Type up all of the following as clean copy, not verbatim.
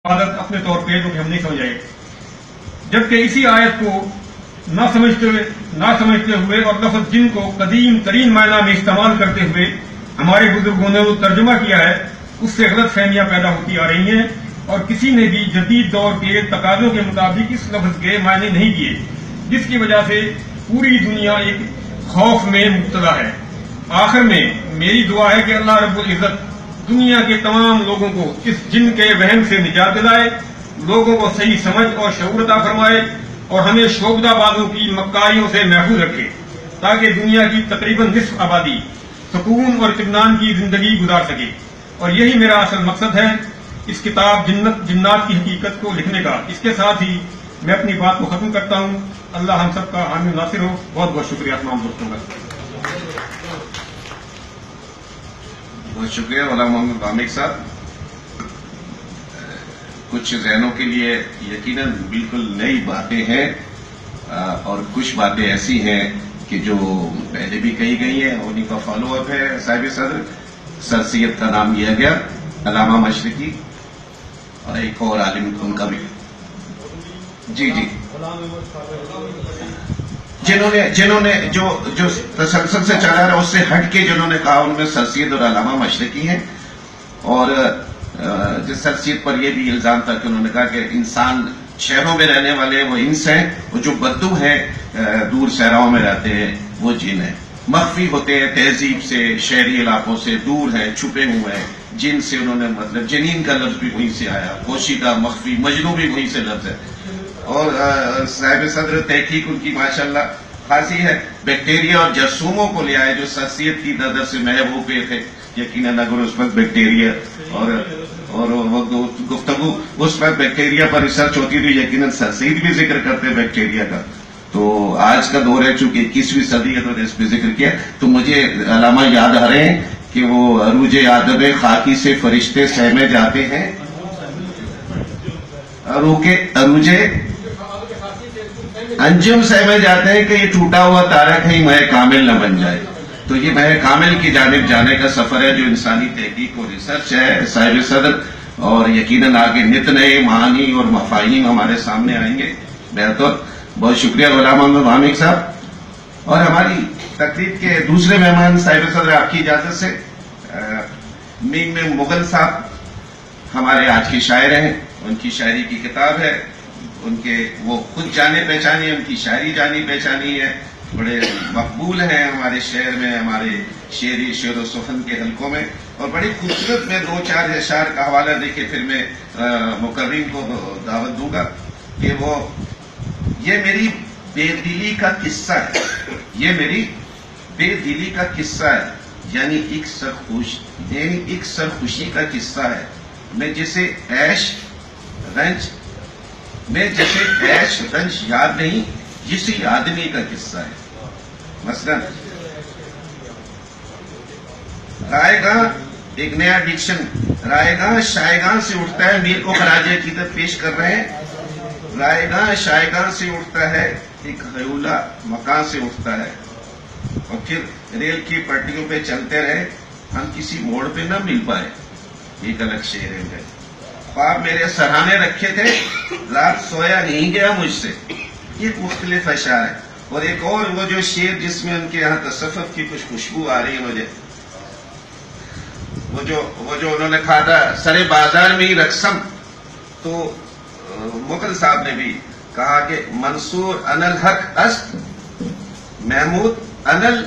आदत अपने तौर पे जो कि हम नहीं समझाए, जबकि इसी आयत को ना समझते हुए और लफ्ज़ जिन को कदीम तरीन मायना में इस्तेमाल करते हुए हमारे बुजुर्गों ने वो तर्जुमा किया है, उससे गलत फहमियां पैदा होती आ रही हैं और किसी ने भी जदीद दौर के तकाज़ों के मुताबिक इस लफ्ज़ के मायने नहीं किए, जिसकी वजह से पूरी दुनिया एक खौफ में मुब्तला है। आखिर में मेरी दुआ है कि अल्लाह रब्बुल इज़्ज़त दुनिया के तमाम लोगों को इस जिन के वहम से निजात दिलाए, लोगों को सही समझ और शऊर अता फरमाए और हमें शोबदाबाजों की मक्कारियों से महफूज रखे, ताकि दुनिया की तकरीबन निस्फ आबादी सुकून और इत्मीनान की जिंदगी गुजार सके। और यही मेरा असल मकसद है इस किताब जिन्नात की हकीकत को लिखने का। इसके साथ ही मैं अपनी बात को खत्म करता हूँ। अल्लाह हम सब का हामी नासिर हो। बहुत बहुत शुक्रिया तमाम दोस्तों का। बहुत शुक्रिया गुलाम मोहम्मद वामिक साहब। कुछ जहनों के लिए यकीनन बिल्कुल नई बातें हैं और कुछ बातें ऐसी हैं कि जो पहले भी कही गई हैं, उन्हीं का फॉलो अप है। साहिब सदर सर सैयद का नाम लिया गया, अलामा मशरिकी और एक और आलिम उनका भी जी जिन्होंने जो तसलसल से चला रहा उससे हट के जिन्होंने कहा, उनमें सर सैयद और अलामा मशरिकी हैं। और जिस सर सैयद पर यह भी इल्जाम था कि उन्होंने कहा कि इंसान शहरों में रहने वाले वो इंस हैं, वो जो बद्दू हैं दूर सहराओं में रहते हैं वो जिन हैं, मख्फी होते हैं, तहजीब से शहरी इलाकों से दूर हैं, छुपे हुए हैं। जिन से उन्होंने मतलब जनीन का लफ्ज भी वहीं से आया, पोशीदा मख्फी मजनू भी वहीं से लफ्ज है। और साहिब सदर तहकीक उनकी माशाल्लाह खासी है। बैक्टीरिया और जरसूमों को ले आए जो सर सैयद की नजर से महबूब पे थे। यकीनन अगर उस वक्त बैक्टीरिया और वो गुफ्तगू उस वक्त बैक्टीरिया पर रिसर्च होती थी, यकीनन सर सैयद भी जिक्र करते बैक्टीरिया का। तो आज का दौर है, चूंकि 21वीं सदी है, तो इस पर जिक्र किया तो मुझे अलामा याद आ रहे हैं कि वो अरूज आदब खाकी से फरिश्ते सहमे जाते हैं, अरूजे अंजुम सहमे जाते हैं कि ये टूटा हुआ तारा कहीं मह कामिल न बन जाए। तो ये मह कामिल की जानिब जाने का सफर है जो इंसानी तहकीक और रिसर्च है साहिब सदर। और यकीनन आगे नित नए मानी और मफाहिम हमारे सामने आएंगे। बेहतर बहुत शुक्रिया गुलाम मोहम्मद वामिक साहब। और हमारी तकरीब के दूसरे मेहमान साहिब सदर आपकी इजाजत से मीम में मुगल साहब हमारे आज के शायर हैं। उनकी शायरी की किताब है, उनके वो खुद जाने पहचानी है, उनकी शायरी जानी पहचानी है, बड़े मकबूल हैं हमारे शहर में, हमारे शेरी शेर व सुखन के हलकों में। और बड़ी खूबसूरत मैं 2-4 अशार का हवाला देके फिर मैं मुकर्रिम को दावत दूंगा कि वो ये मेरी बेदिली का किस्सा है, ये मेरी बेदिली का किस्सा है, यानी एक सरखुशी का किस्सा है। मैं जिसे ऐश रंज याद नहीं, किसी आदमी का किस्सा है। मसलन रायगां, एक नया डिक्शन, रायगां शायगां से उठता है, मीर को खराजे अकीदत पेश कर रहे हैं। रायगां शायगां से उठता है, एक हयूला मकान से उठता है। और फिर रेल की पटरियों पे चलते रहे, हम किसी मोड़ पे न मिल पाए, एक अलग शेर है। ख्वाब मेरे सराहने रखे थे, रात सोया नहीं गया मुझसे, एक मुख्तलिफ अशार है। और एक और वो जो शेर जिसमें उनके यहाँ तसव्वुफ की कुछ खुशबू आ रही है मुझे, वो जो उन्होंने कहा था सरे बाजार में ही रकसम। तो मुगल साहब ने भी कहा कि मंसूर अनल हक अस्त, महमूद अनल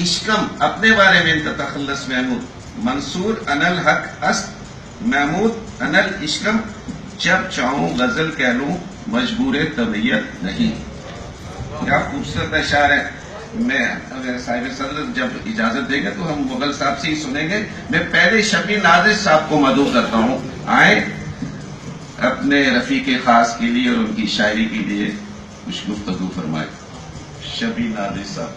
इश्कम, अपने बारे में इनका तखल्लुस महमूद, मंसूर अनल हक अस्त, महमूद अनल इश्कम, जब चाहूं गजल कह लूं मजबूर तबीयत नहीं। क्या खूबसूरत अशार है। मैं अगर साहिब सदर जब इजाजत देंगे तो हम मुगल साहब से ही सुनेंगे। मैं पहले शबी नादिर साहब को मदऊ करता हूं, आए अपने रफीक खास के लिए और उनकी शायरी के लिए कुछ गुफ्तगू फरमाए। शबी नादिर साहब।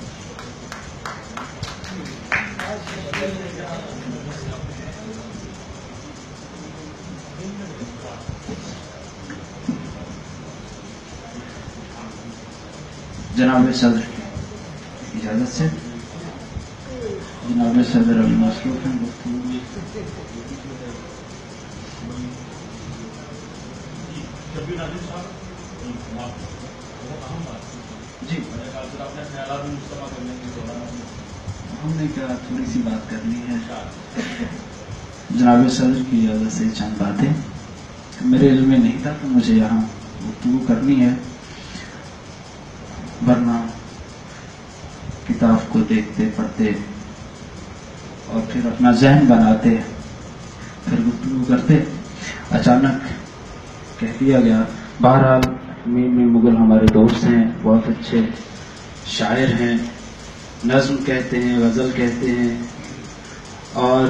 जनाब सदर की इजाजत से जनाब सदर अभी मसरूफ हैं। शब्बीर नाज़िम साहब, बहुत अहम बात जी मेरे ख्याल से अपने ख्यालात में मुस्तफा करने के दौरान हमने क्या थोड़ी सी बात करनी है जनाब सदर की इजाज़त से चंद बातें मेरे इल्म में नहीं था तो मुझे यहाँ गुफ्तगू करनी है, वरना किताब को देखते पढ़ते और फिर अपना जहन बनाते फिर गुफ्तगू करते अचानक कह दिया गया। बहरहाल मीर मुगल हमारे दोस्त हैं, बहुत अच्छे शायर हैं, नज़्म कहते हैं, गज़ल कहते हैं, और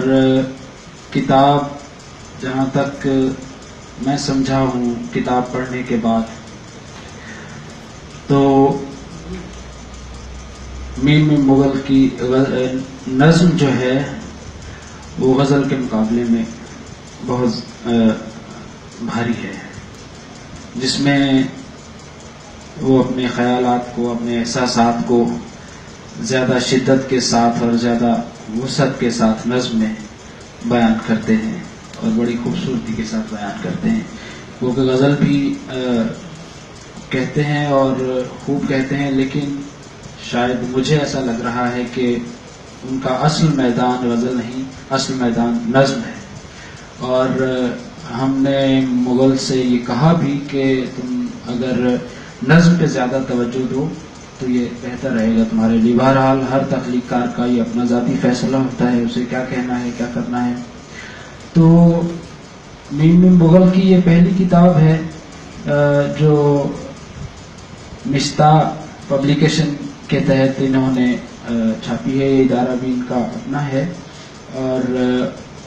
किताब जहाँ तक मैं समझा हूँ किताब पढ़ने के बाद तो मीर मुगल की नज़्म जो है वो गज़ल के मुकाबले में बहुत भारी है, जिसमें वो अपने ख्यालात को, अपने एहसासात को ज़्यादा शिद्दत के साथ और ज़्यादा वसअत के साथ नज़्म में बयान करते हैं और बड़ी खूबसूरती के साथ बयान करते हैं। क्योंकि गज़ल भी कहते हैं और खूब कहते हैं, लेकिन शायद मुझे ऐसा लग रहा है कि उनका असल मैदान गज़ल नहीं, असल मैदान नज़्म है। और हमने मुगल से ये कहा भी कि तुम अगर नज़्म पे ज़्यादा तवज्जो दो तो ये बेहतर रहेगा तुम्हारे लिए। बहरहाल हर तख्लीकार का ये अपना ज़ाती फैसला होता है, उसे क्या कहना है, क्या करना है। तो मीर मुगल की ये पहली किताब है जो मिस्ता पब्लिकेशन के तहत इन्होंने छापी है। ये इदारा भी इनका अपना है और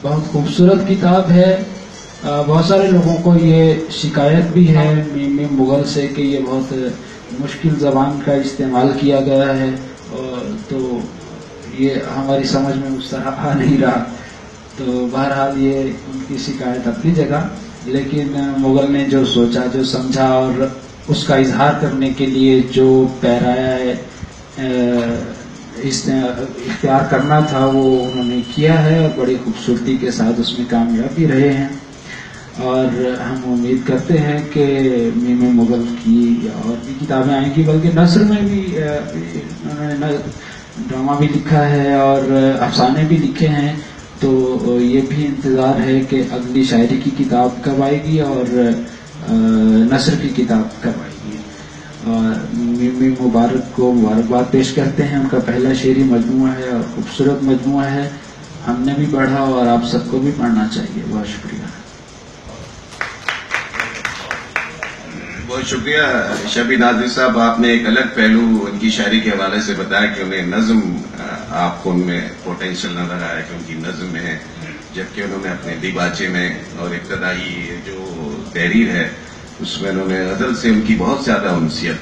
बहुत खूबसूरत किताब है। बहुत सारे लोगों को ये शिकायत भी है मीर मुगल से कि ये बहुत मुश्किल ज़बान का इस्तेमाल किया गया है, और तो ये हमारी समझ में उस तरह आ नहीं रहा। तो बहरहाल ये उनकी शिकायत अपनी जगह, लेकिन मुगल ने जो सोचा, जो समझा और उसका इजहार करने के लिए जो पैराया है इख्तियार करना था वो उन्होंने किया है और बड़ी खूबसूरती के साथ उसमें कामयाब भी रहे हैं। और हम उम्मीद करते हैं कि मीर मुगल की और भी किताबें आएंगी, बल्कि नस्र में भी उन्होंने ड्रामा भी लिखा है और अफसाने भी लिखे हैं। तो ये भी इंतज़ार है कि अगली शायरी की किताब कब आएगी और नस्र की किताब कब आएगी। और मीर मुबारक को मुबारकबाद पेश करते हैं, उनका पहला शेरी मजमूआ है और खूबसूरत मजमूआ है। हमने भी पढ़ा और आप सबको भी पढ़ना चाहिए। बहुत शुक्रिया। बहुत शुक्रिया शबीर नाज़िम साहब, आपने एक अलग पहलू उनकी शायरी के हवाले से बताया कि उन्हें नज़्म आपको उनमें पोटेंशियल नजर आया कि उनकी नज़्म में है, जबकि उन्होंने अपने दिबाचे में और इब्तदाई जो तहरीर है उसमें उन्होंने गज़ल से उनकी बहुत ज़्यादा उनसियत।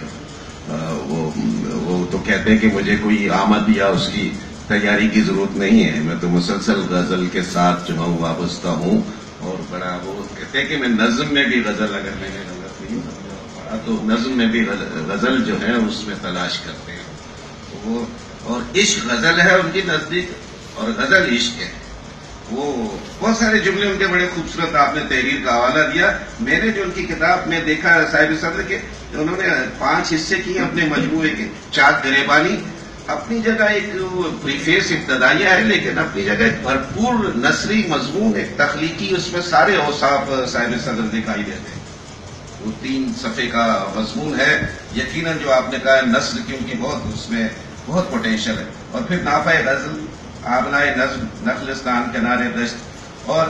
वो तो कहते हैं कि मुझे कोई आमद या उसकी तैयारी की ज़रूरत नहीं है, मैं तो मुसलसल गज़ल के साथ जो हूँ वाबस्ता हूँ। और बड़ा वो कहते हैं कि मैं नज़्म में भी गज़ल, अगर मैंने गलत नहीं पढ़ा तो नज़्म में भी गज़ल जो है उसमें तलाश करते हैं वो। और इश्क गज़ल है उनकी नज़दीक और गज़ल इश्क है। वो बहुत सारे जुमले उनके बड़े खूबसूरत, आपने तहरीर का हवाला दिया। मैंने जो उनकी किताब में देखा साहिब सदर के, उन्होंने 5 हिस्से किए अपने मजमूए के। चाँद गरेबानी अपनी जगह एक प्रीफेस इब्तदाइया है, लेकिन अपनी जगह एक भरपूर नसरी मजमून, एक तख्लीकी, उसमें सारे औसाफ साहिब सदर दिखाई देते हैं। वो 3 सफ़े का मजमून है। यकीनन जो आपने कहा नस्ल की उनकी बहुत उसमें बहुत पोटेंशियल है। और फिर नाफा गज़ल, आबनाए नज़्म, नखलिस्तान किनारे दश्त। और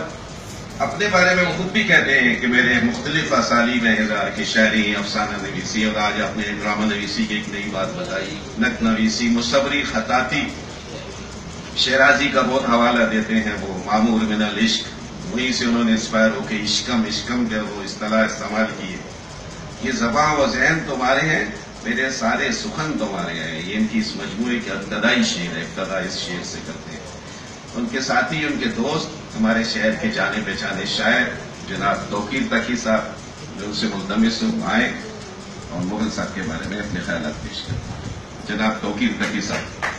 अपने बारे में वो खुद भी कहते हैं कि मेरे मुख्तलिफ असालीब इज़हार की शायरी, अफसाना नवीसी, और आज आपने ड्रामा नवीसी की एक नई बात बताई, नक्त नवीसी, मुसव्वरी, खताती। शेराजी का बहुत हवाला देते हैं वो, मामूर मिनल इश्क, वहीं से उन्होंने इंस्पायर होकर इश्कम इश्कम के वो इस्तेलाह इस्तेमाल किए। ये ज़बां व ज़हन तुम्हारे हैं, मेरे सारे सुखन तुम्हारे हैं। ये इनकी इस मजमूए की इब्तदाई शेर है, इब्तदा इस शेर से करते हैं। उनके साथी, उनके दोस्त, हमारे शहर के जाने पहचाने शायर जनाब तौकीर तकी साहब, जो उनसे मुल्तमिस आए और मुगल साहब के बारे में अपने ख्यालात पेश करते हैं। जनाब तौकीर तकी साहब।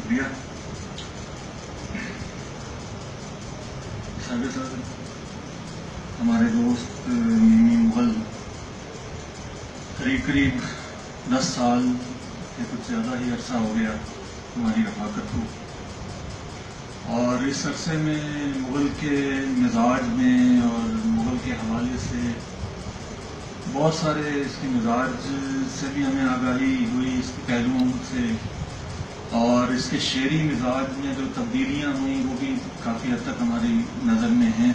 شکریہ صاحب صاحب ہمارے دوست میمی مغل قریب 10 سال یا کچھ زیادہ ہی عرصہ ہو گیا ہماری رفاقت کو، اور اس عرصے میں مغل کے مزاج میں اور مغل کے حوالے سے بہت سارے اس کے مزاج سے بھی ہمیں آگاہی ہوئی، اس کے پہلوؤں سے، اور اس کے شعری مزاج میں جو تبدیلیاں ہوئیں وہ بھی کافی حد تک ہماری نظر میں ہیں۔